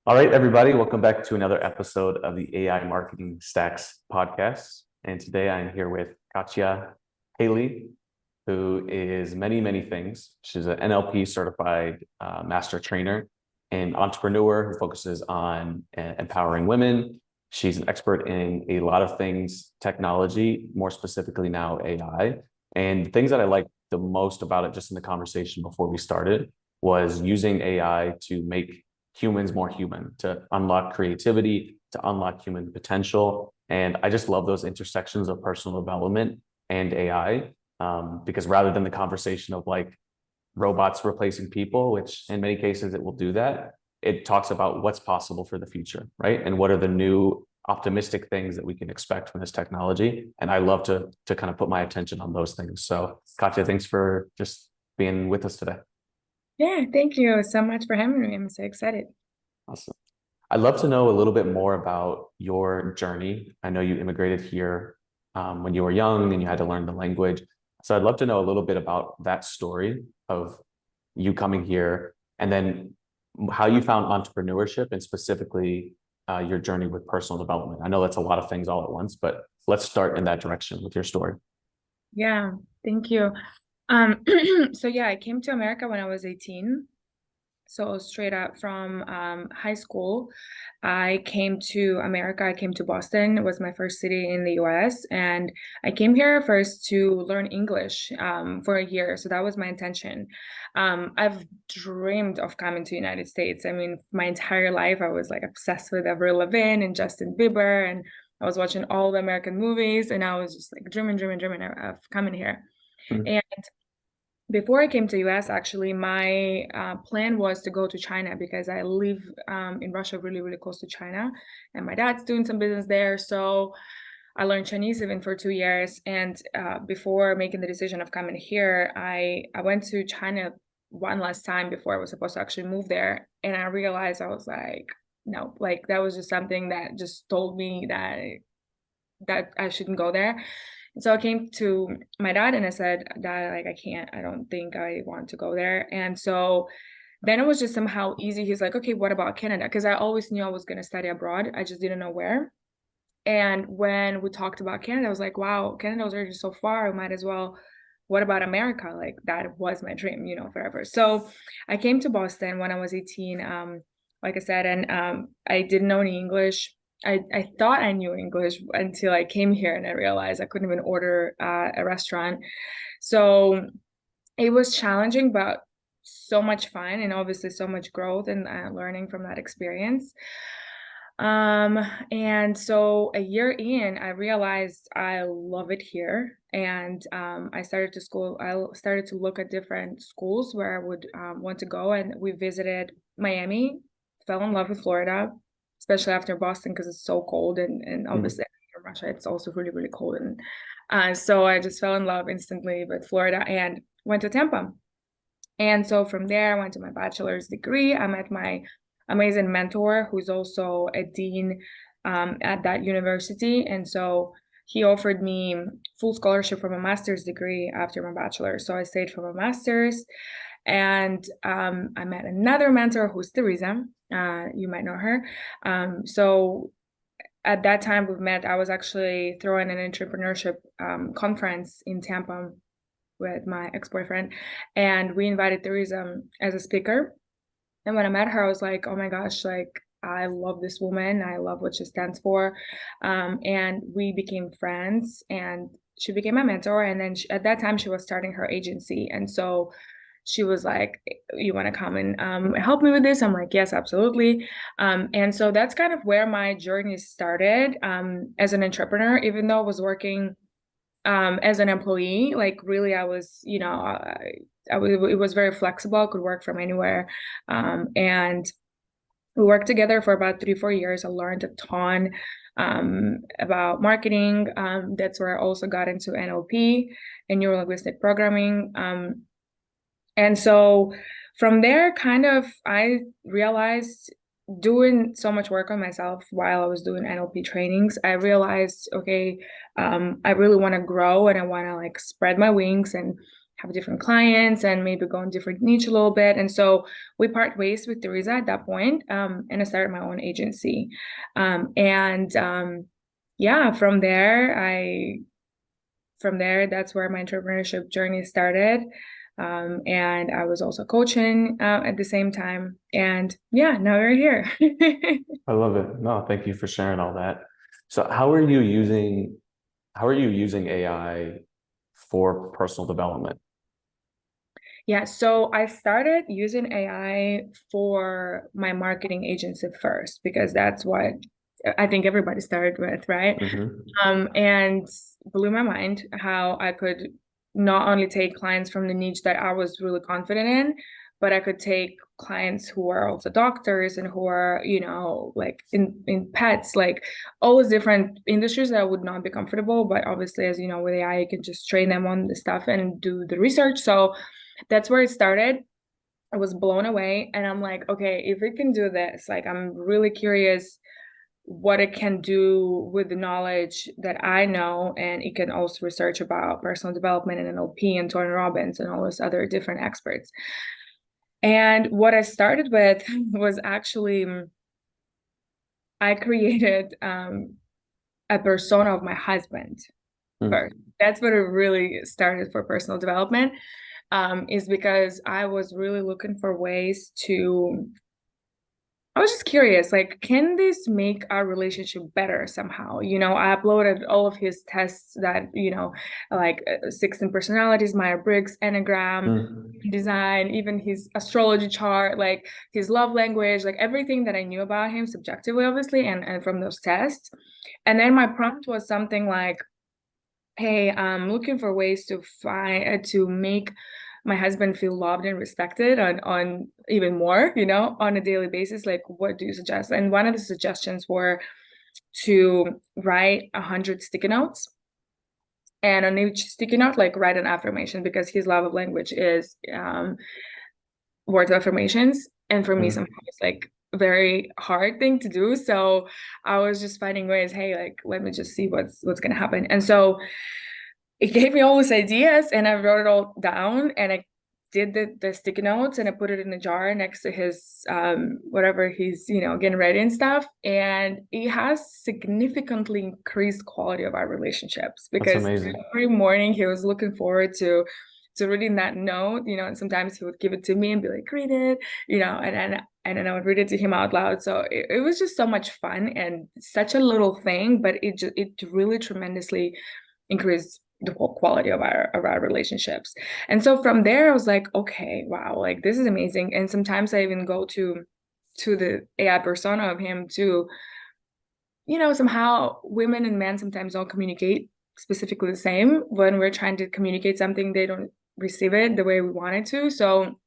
All right, everybody, welcome back to another episode of the AI Marketing Stacks podcast. And today I'm here with Katya Hayley, who is many, many things. She's an NLP certified master trainer and entrepreneur who focuses on empowering women. She's an expert in a lot of things, technology, more specifically now AI. And the things that I like the most about it, just in the conversation before we started, was using AI to make humans more human, to unlock creativity, to unlock human potential. And I just love those intersections of personal development and AI, because rather than the conversation of like robots replacing people, which in many cases it will do that, it talks about what's possible for the future, right? And what are the new optimistic things that we can expect from this technology. And I love to kind of put my attention on those things. So Katya, thanks for just being with us today. Yeah, thank you so much for having me. I'm so excited. Awesome. I'd love to know a little bit more about your journey. I know you immigrated here when you were young and you had to learn the language. So I'd love to know a little bit about that story of you coming here and then how you found entrepreneurship and specifically your journey with personal development. I know that's a lot of things all at once, but let's start in that direction with your story. Yeah, thank you. So yeah, I came to America when I was 18. So straight up from high school, I came to America. I came to Boston. It was my first city in the US. And I came here first to learn English for a year. So that was my intention. I've dreamed of coming to the United States. I mean, my entire life, I was like obsessed with Avril Lavigne and Justin Bieber. And I was watching all the American movies. And I was just like dreaming of coming here. Mhm. And before I came to US, actually, my plan was to go to China because I live in Russia, really, really close to China, and my dad's doing some business there. So I learned Chinese even for 2 years. And before making the decision of coming here, I went to China one last time before I was supposed to actually move there, and I realized I was like, no, like that was just something that just told me that I shouldn't go there. So I came to my dad and I said, Dad, like I don't think I want to go there. And so then it was just somehow easy. He's like, okay, what about Canada? Because I always knew I was going to study abroad. I just didn't know where. And when we talked about Canada, I was like, wow, Canada was already so far. I might as well. What about America? Like that was my dream, forever. So I came to Boston when I was 18, like I said, and I didn't know any English. I thought I knew English until I came here and I realized I couldn't even order a restaurant. So it was challenging, but so much fun and obviously so much growth and learning from that experience. Um, and so a year in, I realized I love it here. And I started to look at different schools where I would want to go. And we visited Miami, fell in love with Florida, especially after Boston because it's so cold. And Mhm. obviously in Russia, it's also really, really cold. And so I just fell in love instantly with Florida and went to Tampa. And so from there, I went to my bachelor's degree. I met my amazing mentor, who's also a dean at that university. And so he offered me full scholarship for my master's degree after my bachelor's. So I stayed for my master's. And I met another mentor who's Teresa. You might know her. So at that time we met, I was actually throwing an entrepreneurship conference in Tampa with my ex-boyfriend, and we invited Teresa as a speaker. And when I met her, I was like, oh my gosh, like I love this woman. I love what she stands for. And we became friends and she became my mentor. And then at that time, she was starting her agency. And so she was like, you want to come and help me with this? I'm like, yes, absolutely. And so that's kind of where my journey started as an entrepreneur, even though I was working as an employee. Like really I was, it was very flexible. I could work from anywhere. And we worked together for about 3 4 years. I learned a ton about marketing. That's where I also got into NLP and neuro linguistic programming. And so from there, kind of, I realized doing so much work on myself while I was doing NLP trainings, I realized, okay, I really want to grow and I want to like spread my wings and have different clients and maybe go in different niche a little bit. And so we part ways with Teresa at that point, and I started my own agency. Yeah, from there, that's where my entrepreneurship journey started. And I was also coaching at the same time. And yeah, now we're here. I love it. No, thank you for sharing all that. So how are you using AI for personal development? Yeah, so I started using AI for my marketing agency first because that's what I think everybody started with, right? And blew my mind how I could not only take clients from the niche that I was really confident in, but I could take clients who are also doctors and who are, like in pets, like all those different industries that I would not be comfortable. But obviously, as you know, with AI, you can just train them on the stuff and do the research. So that's where it started. I was blown away, and I'm like, okay, if it can do this, like I'm really curious what it can do with the knowledge that I know, and it can also research about personal development and NLP and Tony Robbins and all those other different experts. And what I started with was actually I created a persona of my husband first. That's what it really started for personal development, is because I was really looking for ways to I was just curious, like, can this make our relationship better somehow? I uploaded all of his tests that, like 16 personalities, Myers-Briggs, Enneagram, design, even his astrology chart, like his love language, like everything that I knew about him subjectively, obviously, and from those tests. And then my prompt was something like, hey, I'm looking for ways to make my husband feel loved and respected on even more, on a daily basis. Like, what do you suggest? And one of the suggestions were to write 100 sticky notes, and on each sticky note, like write an affirmation, because his love of language is words of affirmations. And for me, sometimes it's like a very hard thing to do. So I was just finding ways, hey, like, let me just see what's going to happen. And so it gave me all these ideas, and I wrote it all down, and I did the sticky notes, and I put it in a jar next to his whatever he's getting ready and stuff, and it has significantly increased quality of our relationships, because every morning he was looking forward to reading that note, and sometimes he would give it to me and be like, read it, and then I would read it to him out loud. So it was just so much fun, and such a little thing, but it really tremendously increased the quality of our relationships. And so from there I was like, okay, wow, like this is amazing. And sometimes I even go to the AI persona of him to, somehow women and men sometimes don't communicate specifically the same. When we're trying to communicate something, they don't receive it the way we want it to. So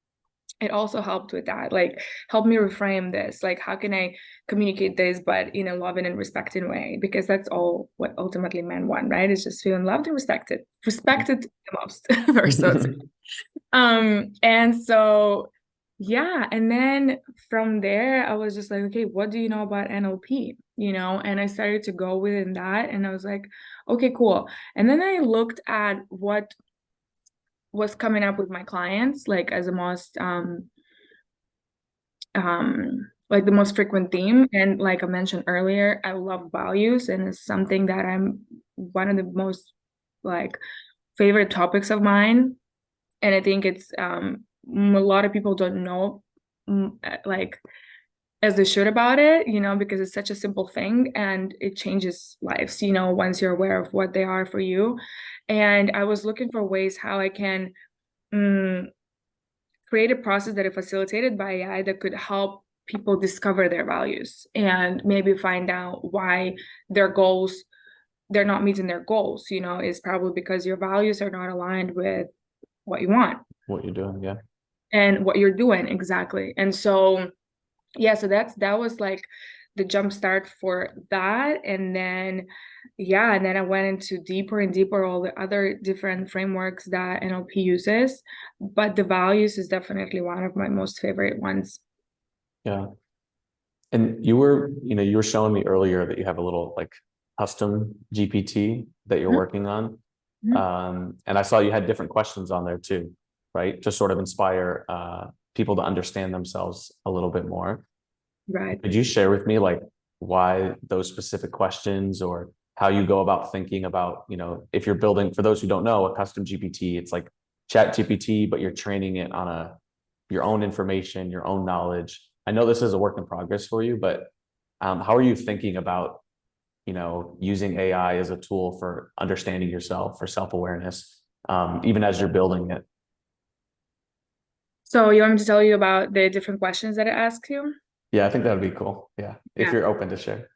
it also helped with that, like help me reframe this, like how can I communicate this but in a loving and respecting way, because that's all what ultimately men want, right? It's just feeling loved and respected the most first. And so yeah, and then from there I was just like, okay, what do you know about NLP? And I started to go within that, and I was like, okay, cool. And then I looked at what was coming up with my clients, like as the most like the most frequent theme. And like I mentioned earlier, I love values, and it's something that I'm one of the most like favorite topics of mine. And I think it's a lot of people don't know like as they should about it, because it's such a simple thing and it changes lives, once you're aware of what they are for you. And I was looking for ways how I can create a process that is facilitated by AI that could help people discover their values and maybe find out why they're not meeting their goals, is probably because your values are not aligned with what you want. What you're doing, yeah. And what you're doing, exactly. And so, yeah, so that was like the jump start for that. And then I went into deeper and deeper all the other different frameworks that NLP uses, but the values is definitely one of my most favorite ones. Yeah. And you were showing me earlier that you have a little like custom GPT that you're working on. And I saw you had different questions on there too, right? To sort of inspire people to understand themselves a little bit more. Right. Could you share with me like why those specific questions or how you go about thinking about, if you're building, for those who don't know, a custom GPT, it's like chat GPT, but you're training it on your own information, your own knowledge. I know this is a work in progress for you, but how are you thinking about, using AI as a tool for understanding yourself, for self-awareness, even as you're building it? So you want me to tell you about the different questions that it asks you? Yeah, I think that would be cool. Yeah, if Yeah. you're open to share.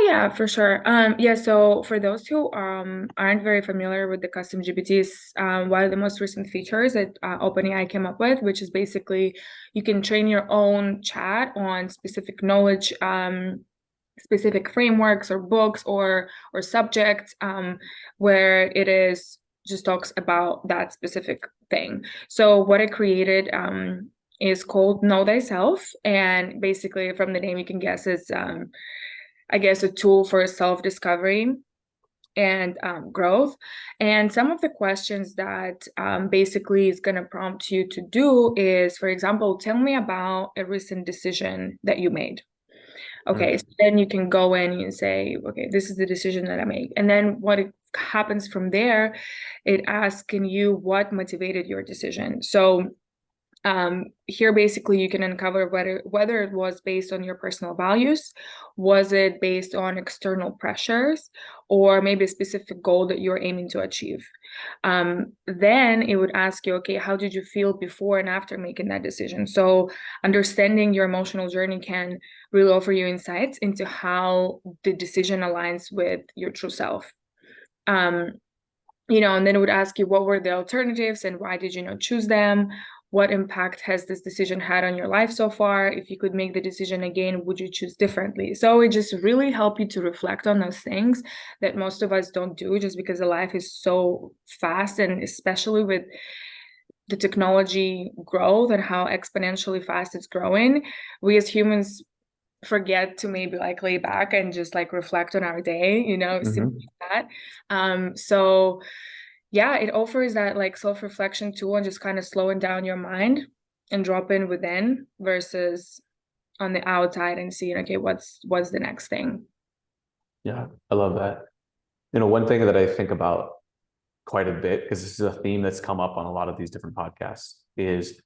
Yeah, for sure. Yeah, so for those who aren't very familiar with the custom GPTs, one of the most recent features that OpenAI came up with, which is basically you can train your own chat on specific knowledge, specific frameworks or books or subjects, where it is just talks about that specific thing. So what it created is called Know Thyself, and basically from the name you can guess it's I guess a tool for self-discovery and growth. And some of the questions that basically is going to prompt you to do is, for example, tell me about a recent decision that you made. Okay, so then you can go in and say, okay, this is the decision that I made. And then what happens from there, it asks you what motivated your decision. So here basically you can uncover whether it was based on your personal values, was it based on external pressures, or maybe a specific goal that you're aiming to achieve. Then it would ask you, okay, how did you feel before and after making that decision? So understanding your emotional journey can really offer you insights into how the decision aligns with your true self. And then it would ask you what were the alternatives and why did you not choose them? What impact has this decision had on your life so far? If you could make the decision again, would you choose differently? So it just really helps you to reflect on those things that most of us don't do, just because the life is so fast, and especially with the technology growth and how exponentially fast it's growing, we as humans forget to maybe like lay back and just like reflect on our day, simply that. So yeah, it offers that like self-reflection tool and just kind of slowing down your mind and drop in within versus on the outside and seeing, okay, what's the next thing. Yeah, I love that. One thing that I think about quite a bit, because this is a theme that's come up on a lot of these different podcasts, is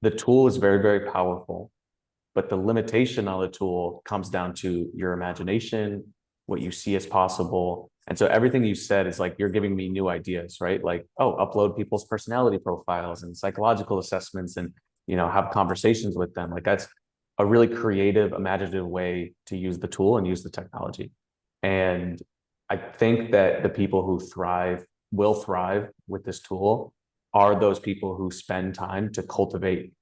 the tool is very, very powerful, but the limitation on the tool comes down to your imagination, what you see as possible. And so everything you said is like, you're giving me new ideas, right? Like, oh, upload people's personality profiles and psychological assessments and, have conversations with them. Like that's a really creative, imaginative way to use the tool and use the technology. And I think that the people who will thrive with this tool are those people who spend time to cultivate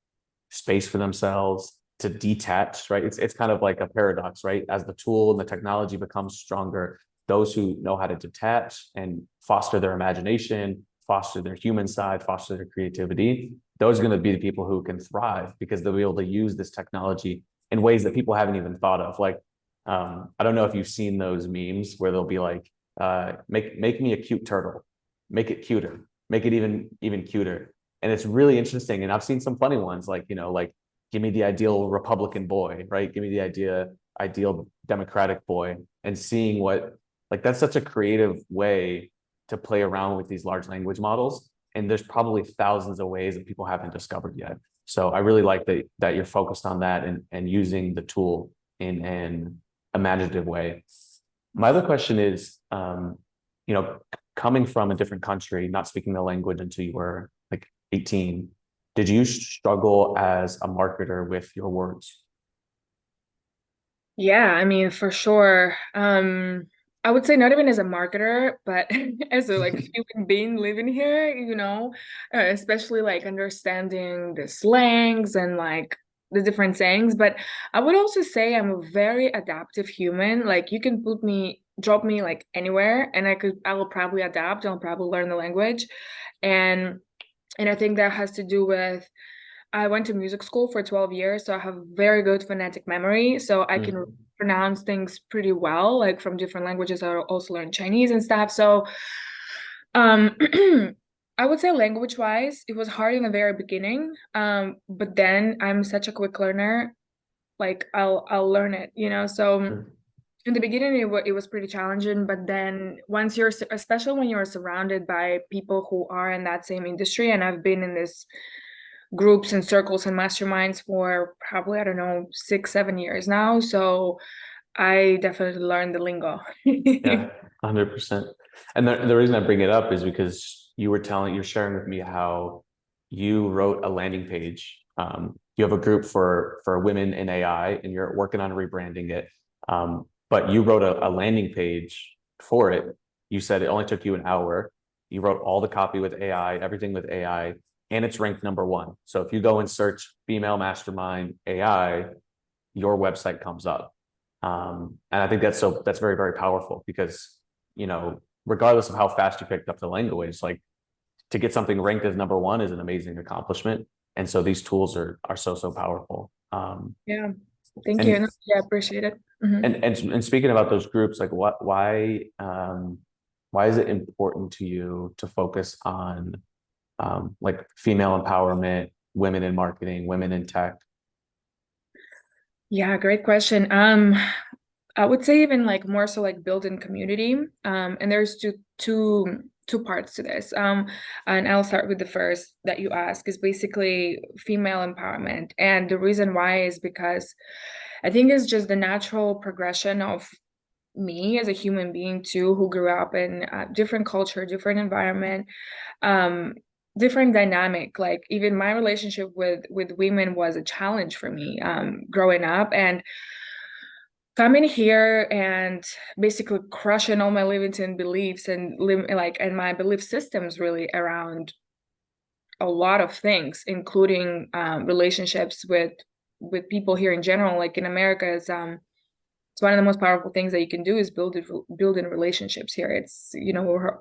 space for themselves, to detach, right? It's kind of like a paradox, right? As the tool and the technology becomes stronger, those who know how to detach and foster their imagination, foster their human side, foster their creativity, those are going to be the people who can thrive because they'll be able to use this technology in ways that people haven't even thought of. Like, I don't know if you've seen those memes where they'll be like, make me a cute turtle, make it cuter, make it even cuter. And it's really interesting. And I've seen some funny ones like, give me the ideal Republican boy, right? Give me the ideal Democratic boy, and seeing that's such a creative way to play around with these large language models. And there's probably thousands of ways that people haven't discovered yet. So I really like that you're focused on that and using the tool in an imaginative way. My other question is, coming from a different country, not speaking the language until you were like 18, did you struggle as a marketer with your words? Yeah, I mean, for sure. I would say not even as a marketer, but as a like human being living here, especially like understanding the slangs and like the different sayings. But I would also say I'm a very adaptive human. Like you can drop me like anywhere, and I will probably adapt. I'll probably learn the language, and I think that has to do with I went to music school for 12 years, so I have very good phonetic memory. So I can pronounce things pretty well, like from different languages. I also learned Chinese and stuff. So Um, I would say language-wise, it was hard in the very beginning. But then I'm such a quick learner, like I'll learn it, you know. So Sure. in the beginning, it was pretty challenging, but then once especially when you're surrounded by people who are in that same industry, and I've been in this groups and circles and masterminds for probably, I don't know, 6, 7 years now. So I definitely learned the lingo. Yeah, 100%. And the reason I bring it up is because you're sharing with me how you wrote a landing page. You have a group for women in AI, and you're working on rebranding it. But you wrote a landing page for it. You said it only took you an hour. You wrote all the copy with AI, everything with AI, and it's ranked #1. So if you go and search female mastermind AI, your website comes up. And I think that's very, very powerful because, regardless of how fast you picked up the language, like to get something ranked as #1 is an amazing accomplishment. And so these tools are so powerful. Yeah, thank you. And No, yeah, appreciate it. Mhm. and speaking about those groups, like why is it important to you to focus on like female empowerment, women in marketing, women in tech? Yeah, great question. I would say even like more so like building community. And there's two parts to this. And I'll start with the first that you ask is basically female empowerment. And the reason why is because I think it's just the natural progression of me as a human being too, who grew up in a different culture, different environment, um, different dynamic. Like even my relationship with women was a challenge for me growing up, and coming here and basically crushing all my limiting beliefs and and my belief systems really around a lot of things, including relationships with people here in general. Like in America, it's one of the most powerful things that you can do is building relationships here. It's,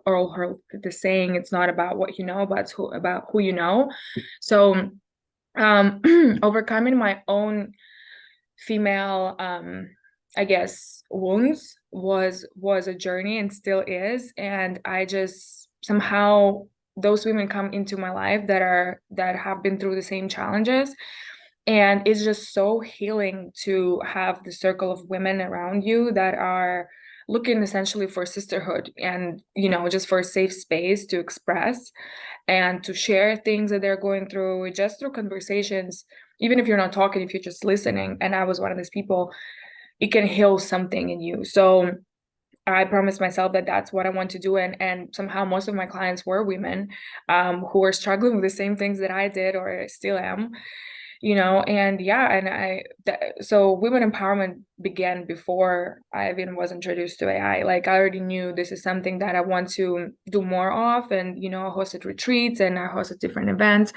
all heard the saying, it's not about what you know, but it's about who you know. So overcoming my own female I guess wounds was a journey and still is. And I just somehow those women come into my life that have been through the same challenges, and it's just so healing to have the circle of women around you that are looking essentially for sisterhood and, just for a safe space to express and to share things that they're going through just through conversations. Even if you're not talking, if you're just listening, and I was one of these people, it can heal something in you. So I promised myself that that's what I want to do. And somehow most of my clients were women who were struggling with the same things that I did or still am, and yeah. So women empowerment began before I even was introduced to AI. Like I already knew this is something that I want to do more of. And, I hosted retreats and I hosted different events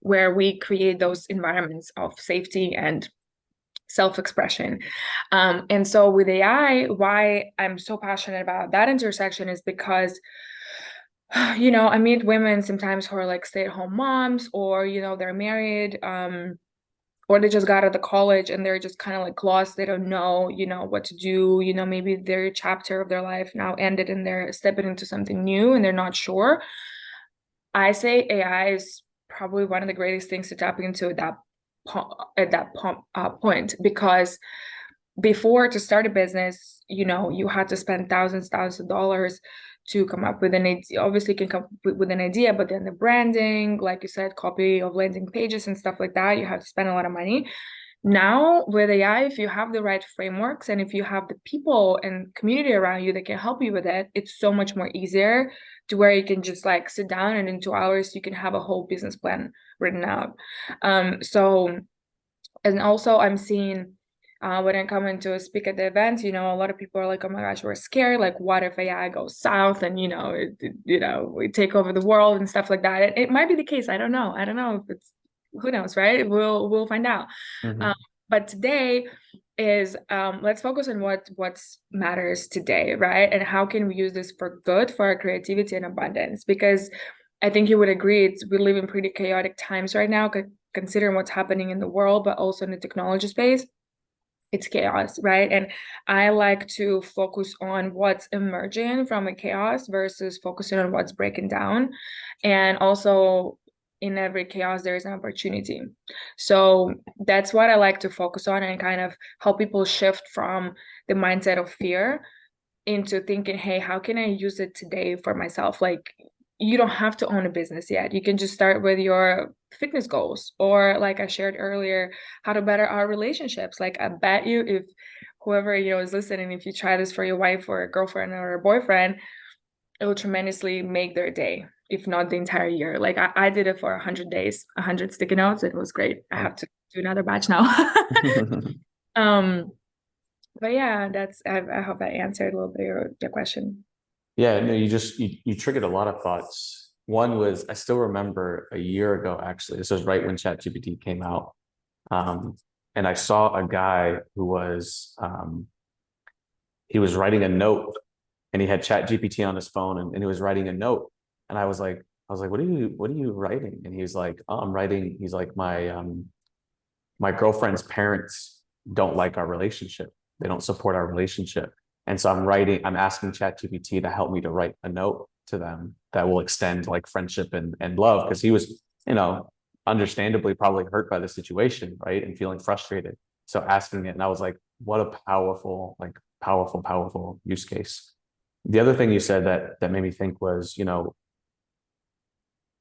where we create those environments of safety and self-expression. And so with AI, why I'm so passionate about that intersection is because I meet women sometimes who are like stay-at-home moms, or they're married, or they just got out of college and they're just kind of like lost. They don't know, what to do. Maybe their chapter of their life now ended and they're stepping into something new and they're not sure. I say AI is probably one of the greatest things to tap into at that point, because before, to start a business, you had to spend thousands of dollars to come up with an idea. Obviously you can come up with an idea, but then the branding, like you said, copy of landing pages and stuff like that, you have to spend a lot of money. Now with AI, if you have the right frameworks and if you have the people and community around you that can help you with it, it's so much more easier, to where you can just like sit down and in 2 hours you can have a whole business plan written out. So, and also I'm seeing when I come in to speak at the events, a lot of people are like, oh my gosh, we're scared. Like, what if AI goes south and, we take over the world and stuff like that. It might be the case. I don't know. I don't know if it's, who knows, right? We'll find out. Mhm. But today is, let's focus on what matters today, right? And how can we use this for good, for our creativity and abundance? Because I think you would agree, we live in pretty chaotic times right now, considering what's happening in the world, but also in the technology space. it's chaos, right? And I like to focus on what's emerging from a chaos versus focusing on what's breaking down. And also, in every chaos, there is an opportunity. So that's what I like to focus on and kind of help people shift from the mindset of fear into thinking, hey, how can I use it today for myself? Like, you don't have to own a business yet. You can just start with your fitness goals, or like I shared earlier, how to better our relationships. Like, I bet you, if whoever is listening, if you try this for your wife or a girlfriend or a boyfriend, it will tremendously make their day, if not the entire year. Like, I did it for 100 days, 100 sticky notes. It was great. I have to do another batch now. um but yeah, I hope I answered a little bit your question. Yeah, no, you triggered a lot of thoughts. One was, I still remember a year ago, actually, this was right when ChatGPT came out. And I saw a guy who was he was writing a note, and he had ChatGPT on his phone, and he was writing a note. And I was like, what are you writing? And he was like, oh, I'm writing, he's like, my girlfriend's parents don't like our relationship. They don't support our relationship. And so I'm asking ChatGPT to help me to write a note to them that will extend like friendship and love. Because he was, understandably probably hurt by the situation, right? And feeling frustrated. So asking it, and I was like, what a powerful, powerful use case. The other thing you said that made me think was,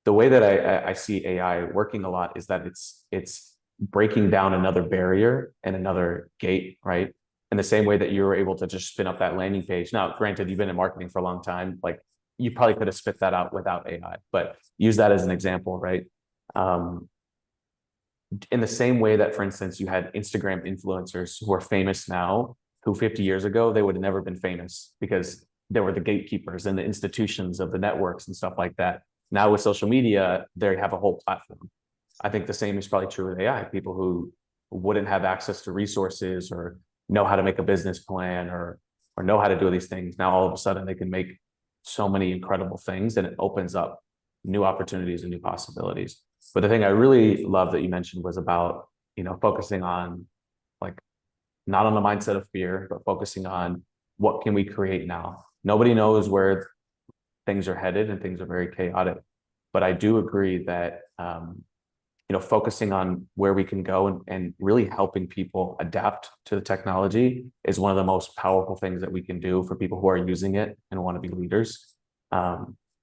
the way that I see AI working a lot is that it's breaking down another barrier and another gate, right? In the same way that you were able to just spin up that landing page. Now, granted, you've been in marketing for a long time. Like, you probably could have spit that out without AI, but use that as an example, right? In the same way that, for instance, you had Instagram influencers who are famous now, who 50 years ago, they would have never been famous because they were the gatekeepers and the institutions of the networks and stuff like that. Now with social media, they have a whole platform. I think the same is probably true with AI. People who wouldn't have access to resources or know how to make a business plan or know how to do these things, now all of a sudden they can make so many incredible things, and it opens up new opportunities and new possibilities. But the thing I really love that you mentioned was about, focusing on, like, not on the mindset of fear, but focusing on what can we create now. Nobody knows where things are headed, and things are very chaotic. But I do agree that, focusing on where we can go and really helping people adapt to the technology is one of the most powerful things that we can do for people who are using it and want to be leaders.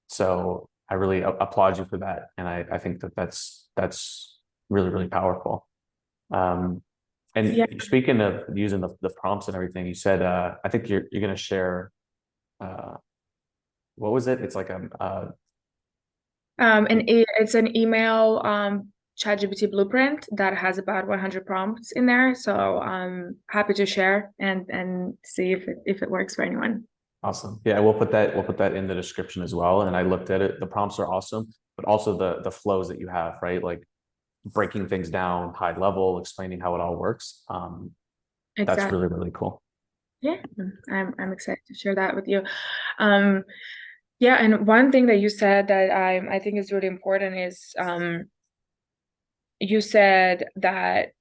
So I really applaud you for that. And I think that's really, really powerful. And Yeah. speaking of using the prompts and everything, you said, I think you're going to share, what was it? It's like It's an email ChatGPT blueprint that has about 100 prompts in there. So I'm happy to share and see if it works for anyone. Awesome. Yeah, we'll put that in the description as well. And I looked at it. The prompts are awesome, but also the flows that you have, right? Like breaking things down high level, explaining how it all works. Exactly. That's really, really cool. Yeah, I'm excited to share that with you. Yeah, and one thing that you said that I think is really important is you said that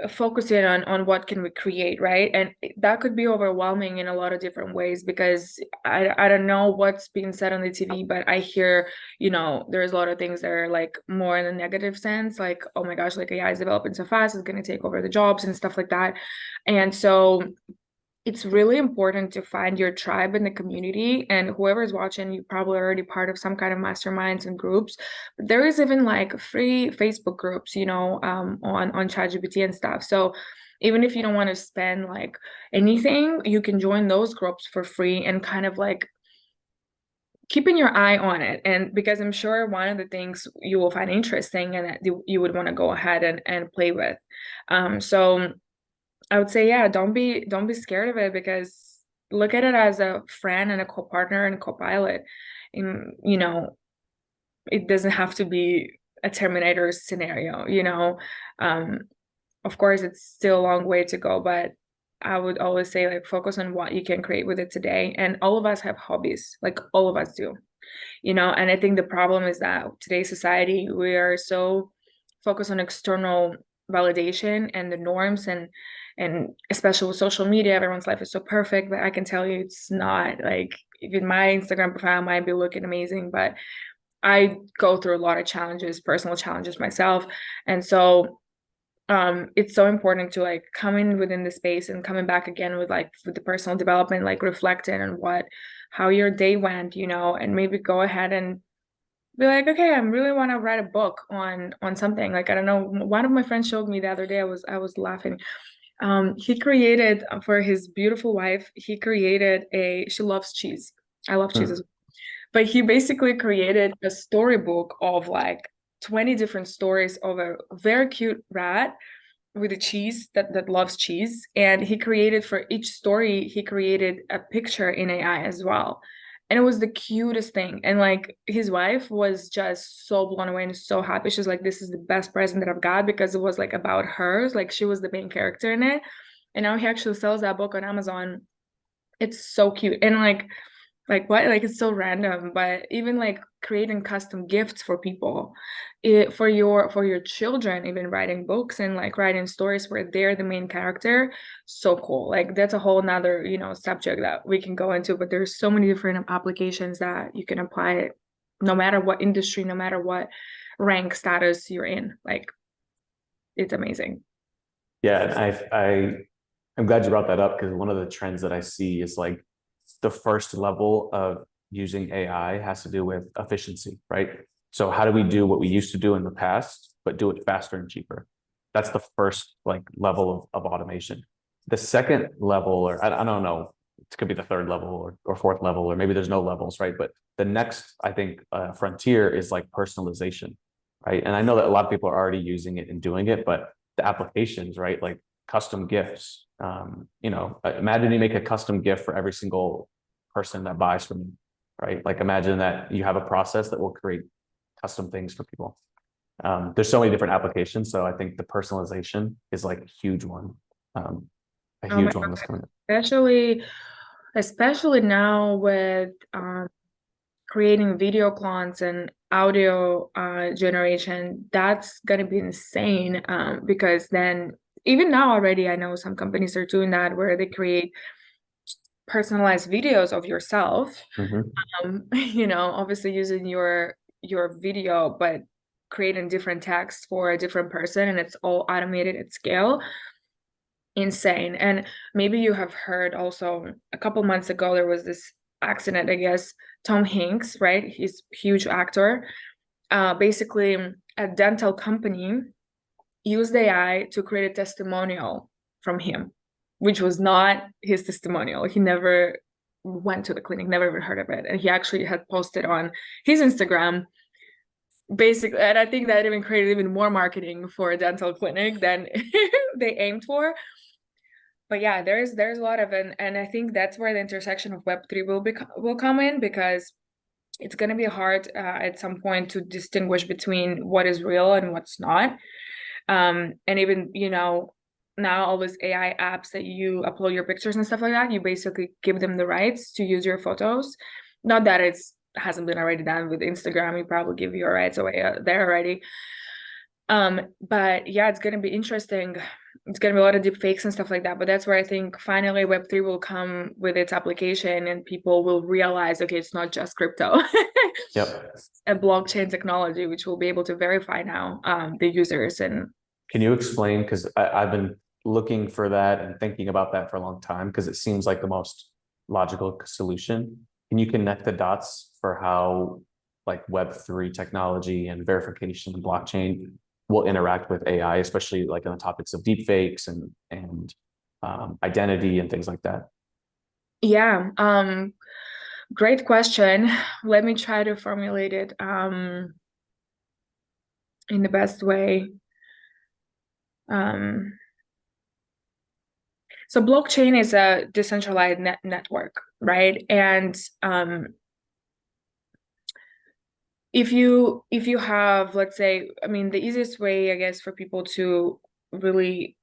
focusing on what can we create, right? And that could be overwhelming in a lot of different ways, because I don't know what's being said on the TV, but I hear, there's a lot of things that are like more in a negative sense, like, oh my gosh, like AI is developing so fast, it's going to take over the jobs and stuff like that. And so it's really important to find your tribe in the community, and whoever's watching, you're probably already part of some kind of masterminds and groups. But there is even like free Facebook groups, on ChatGPT and stuff. So even if you don't want to spend like anything, you can join those groups for free and kind of like keeping your eye on it. And because I'm sure one of the things you will find interesting and that you would want to go ahead and play with. So I would say, yeah, don't be scared of it, because look at it as a friend and a co-partner and co-pilot. And, it doesn't have to be a Terminator scenario. Of course, it's still a long way to go, but I would always say, like, focus on what you can create with it today. And all of us have hobbies, like all of us do, and I think the problem is that today's society, we are so focused on external validation and the norms, and And especially with social media, everyone's life is so perfect, but I can tell you it's not. Like, even my Instagram profile might be looking amazing, but I go through a lot of challenges, personal challenges myself. And so it's so important to like come in within the space and coming back again with the personal development, like reflecting on how your day went, and maybe go ahead and be like, okay, I really want to write a book on something. Like, I don't know, one of my friends showed me the other day, I was laughing. He created for his beautiful wife, she loves cheese. I love cheese as well. But he basically created a storybook of like 20 different stories of a very cute rat with a cheese that loves cheese. And he created for each story, he created a picture in AI as well. And it was the cutest thing. And like his wife was just so blown away and so happy. She's like, this is the best present that I've got, because it was like about hers. Like she was the main character in it. And now he actually sells that book on Amazon. It's so cute. And like what, like it's so random, but even like creating custom gifts for people, for your children, even writing books and like writing stories where they're the main character, so cool. Like that's a whole nother subject that we can go into, but there's so many different applications that you can apply it, no matter what industry, no matter what rank status you're in. Like it's amazing. Yeah, I'm glad you brought that up, because one of the trends that I see is like the first level of using AI has to do with efficiency, right? So how do we do what we used to do in the past, but do it faster and cheaper? That's the first like level of automation. The second level, or I don't know, it could be the third level or fourth level, or maybe there's no levels, right? But the next, I think, frontier is like personalization, right? And I know that a lot of people are already using it and doing it, but the applications, right? Like custom gifts. Imagine you make a custom gift for every single person that buys from you, right? Like imagine that you have a process that will create custom things for people. There's so many different applications. So I think the personalization is like a huge one. A Oh my huge one God. that's coming up. Especially now with creating video clones and audio generation, that's gonna be insane, because then even now already I know some companies are doing that where they create personalized videos of yourself, obviously using your video, but creating different text for a different person, and it's all automated at scale. Insane. And maybe you have heard also, a couple months ago there was this accident, I guess. Tom Hanks, right? He's a huge actor. Basically, a dental company used AI to create a testimonial from him, which was not his testimonial. He never went to the clinic, never even heard of it. And he actually had posted on his Instagram, basically, and I think that even created even more marketing for a dental clinic than they aimed for. But yeah, there's a lot of, and I think that's where the intersection of Web3 will come in, because it's going to be hard at some point to distinguish between what is real and what's not. And even now all these AI apps that you upload your pictures and stuff like that, you basically give them the rights to use your photos. Not that hasn't been already done with Instagram. You probably give your rights away there already. But yeah, it's going to be interesting. It's going to be a lot of deep fakes and stuff like that. But that's where I think finally Web3 will come with its application, and people will realize, okay, it's not just crypto. Yep. A blockchain technology, which will be able to verify now the users. And can you explain? Because I've been looking for that and thinking about that for a long time, because it seems like the most logical solution. Can you connect the dots for how like Web3 technology and verification and blockchain will interact with AI, especially like on the topics of deepfakes and identity and things like that? Yeah, great question. Let me try to formulate it in the best way. So blockchain is a decentralized network, right? And if you have, let's say, I mean, the easiest way, I guess, for people to really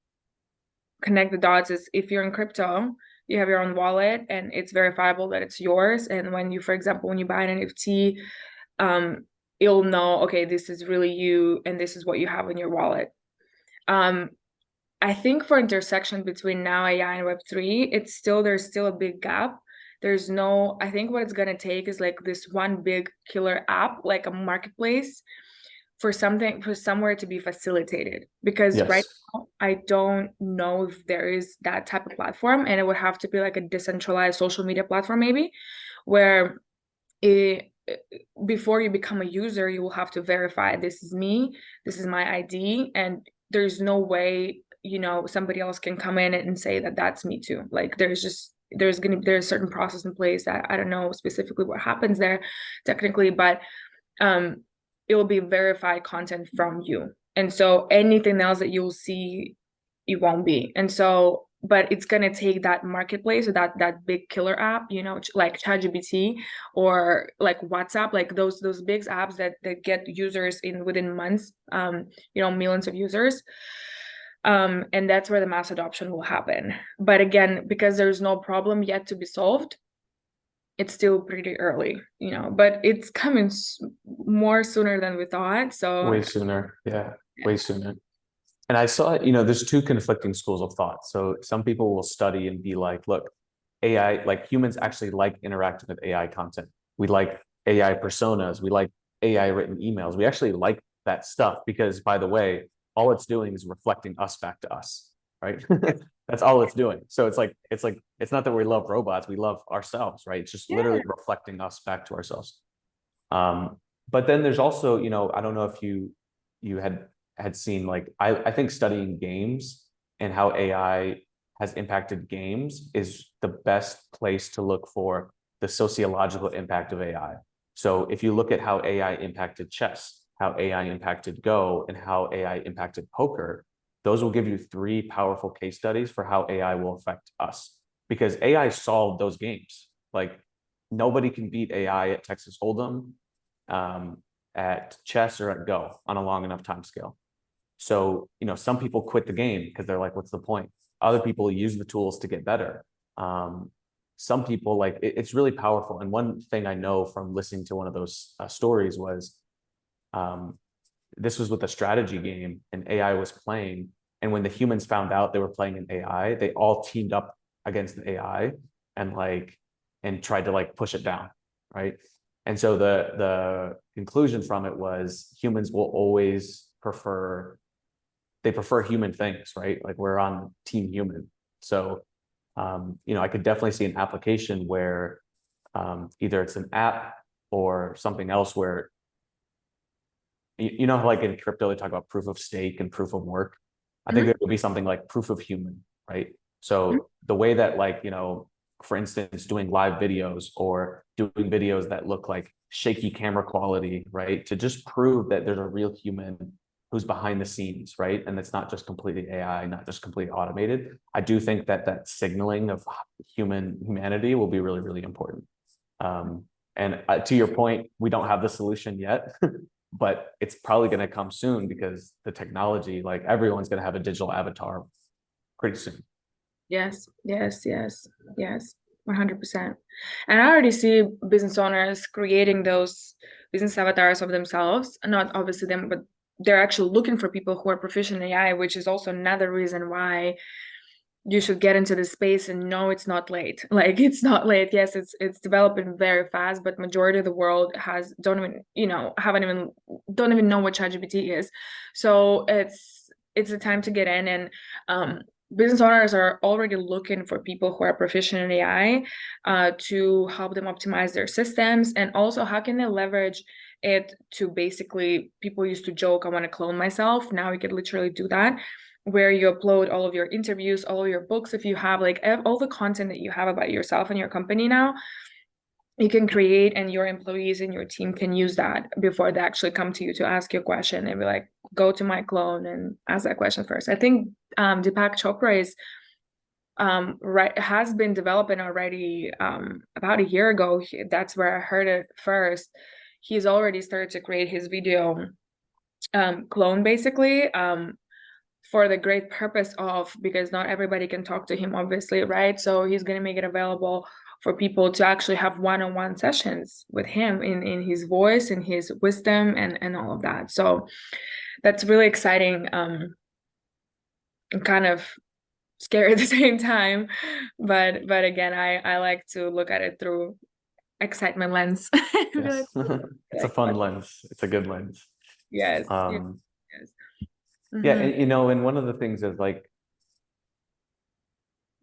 connect the dots is if you're in crypto, you have your own wallet and it's verifiable that it's yours. And when you, for example, when you buy an NFT, you'll know, okay, this is really you and this is what you have in your wallet. I think for intersection between now AI and Web3, there's still a big gap. I think what it's gonna take is like this one big killer app, like a marketplace for somewhere to be facilitated. Because right Yes. now, I don't know if there is that type of platform, and it would have to be like a decentralized social media platform, maybe, where it, before you become a user, you will have to verify this is me, this is my ID, and there's no way, somebody else can come in and say that that's me too. Like there's a certain process in place that I don't know specifically what happens there technically, but um it will be verified content from you. And so anything else that you'll see, it won't be. And so, but it's gonna take that marketplace or that big killer app, like ChatGPT or like WhatsApp, like those big apps that get users in within months, millions of users. And that's where the mass adoption will happen. But again, because there's no problem yet to be solved, it's still pretty early, but it's coming more sooner than we thought. So Way sooner. Yeah, yeah. way sooner. And I saw, there's two conflicting schools of thought. So some people will study and be like, look, AI, like humans actually like interacting with AI content. We like AI personas. We like AI written emails. We actually like that stuff because, by the way, all it's doing is reflecting us back to us, right? That's all it's doing. So it's not that we love robots. We love ourselves, right? It's just Yeah. literally reflecting us back to ourselves. But then there's also, I don't know if you had seen, like, I think studying games and how AI has impacted games is the best place to look for the sociological impact of AI. So if you look at how AI impacted chess, how AI impacted Go, and how AI impacted poker, those will give you three powerful case studies for how AI will affect us. Because AI solved those games. Like, nobody can beat AI at Texas Hold'em, at chess, or at Go on a long enough time scale. So, some people quit the game because they're like, what's the point? Other people use the tools to get better. Some people, like, it's really powerful. And one thing I know from listening to one of those stories was, this was with a strategy game and AI was playing. And when the humans found out they were playing an AI, they all teamed up against the AI and tried to like push it down, right? And so the conclusion from it was humans will always prefer human things, right? Like, we're on team human. So, I could definitely see an application where either it's an app or something else where, like in crypto, they talk about proof of stake and proof of work. I think Mhm. there would be something like proof of human, right? So the way that, like, for instance, doing live videos or doing videos that look like shaky camera quality, right? To just prove that there's a real human who's behind the scenes, right? And it's not just completely AI, not just completely automated. I do think that signaling of humanity will be really, really important. And to your point, we don't have the solution yet, but it's probably going to come soon because the technology, like, everyone's going to have a digital avatar pretty soon. Yes, yes, yes, yes, 100%. And I already see business owners creating those business avatars of themselves, not obviously them, but they're actually looking for people who are proficient in AI, which is also another reason why you should get into this space. And no, it's not late. Like, it's not late. Yes, it's developing very fast, but majority of the world don't even know what ChatGPT is. So it's a time to get in. And business owners are already looking for people who are proficient in AI to help them optimize their systems, and also how can they leverage it to basically, people used to joke, I want to clone myself. Now you could literally do that, where you upload all of your interviews, all of your books, if you have like all the content that you have about yourself and your company now, you can create, and your employees and your team can use that before they actually come to you to ask you a question, and be like, go to my clone and ask that question first. I think Deepak Chopra is has been developing already about a year ago. That's where I heard it first. He's already started to create his video clone, basically, for the great purpose of, because not everybody can talk to him, obviously, right? So he's going to make it available for people to actually have one-on-one sessions with him in his voice and his wisdom and all of that. So that's really exciting. kind of scary at the same time. But again, I like to look at it through excitement lens. And be like, Yes. It's a fun lens. It's a good lens. yes, yes, Um, yes. yeah, Mhm. and and one of the things is like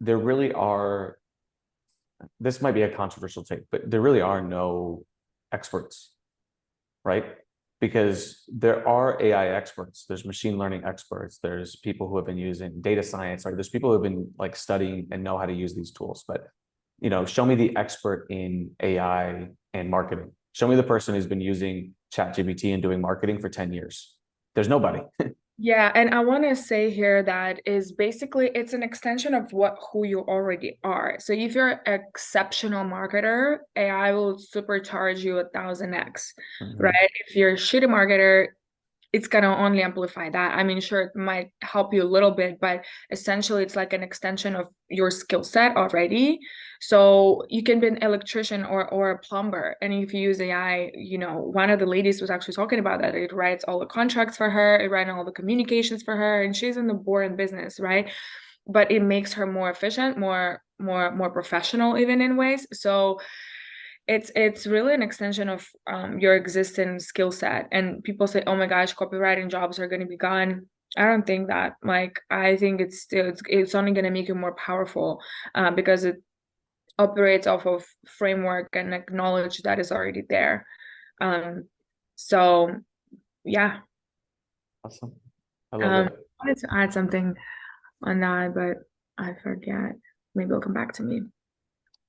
there really are, this might be a controversial take, but there really are no experts, right? Because there are AI experts, there's machine learning experts, there's people who have been using data science, or there's people who have been like studying and know how to use these tools. But show me the expert in AI and marketing. Show me the person who's been using ChatGPT and doing marketing for 10 years. There's nobody. Yeah, and I want to say here that is basically it's an extension of who you already are. So if you're an exceptional marketer, AI will supercharge you 1000x, right? Mhm. If you're a shitty marketer, it's gonna only amplify that. I mean, sure, it might help you a little bit, but essentially it's like an extension of your skill set already. So you can be an electrician or a plumber. And if you use AI, one of the ladies was actually talking about that. It writes all the contracts for her, it writes all the communications for her, and she's in the boring business, right? But it makes her more efficient, more professional even in ways. So it's really an extension of your existing skill set. And people say, oh my gosh, copywriting jobs are going to be gone. I don't think that. Like, I think it's only going to make you more powerful, because it operates off of framework and like knowledge that is already there. So yeah. Awesome. I love I it. wanted to add something on that, but I forget. Maybe it'll come back to me.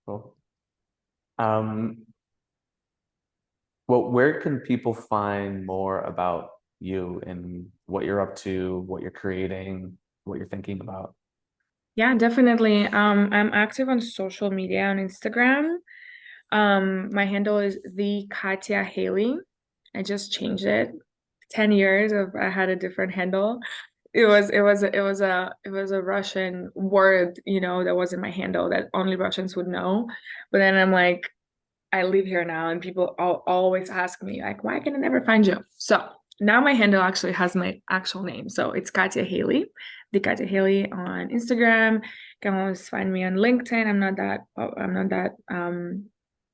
Cool. Um, well, where can people find more about you and what you're up to, what you're creating, what you're thinking about? Yeah, definitely. I'm active on social media on Instagram. My handle is the Katya Hayley. I just changed it. 10 years of I had a different handle. It was a Russian word, that wasn't my handle that only Russians would know. But then I'm like, I live here now, and people always ask me, like, why can I never find you? So now my handle actually has my actual name. So it's Katya Hayley, the Katya Hayley on Instagram. You can always find me on LinkedIn. I'm not that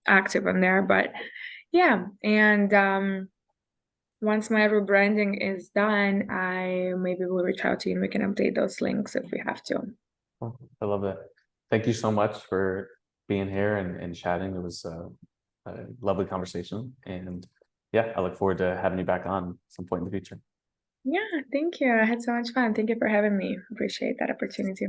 active on there, but yeah. And once my rebranding is done, I maybe will reach out to you and we can update those links if we have to. Oh, I love that. Thank you so much for being here and chatting. It was a lovely conversation. And yeah, I look forward to having you back on some point in the future. Yeah, thank you. I had so much fun. Thank you for having me. Appreciate that opportunity.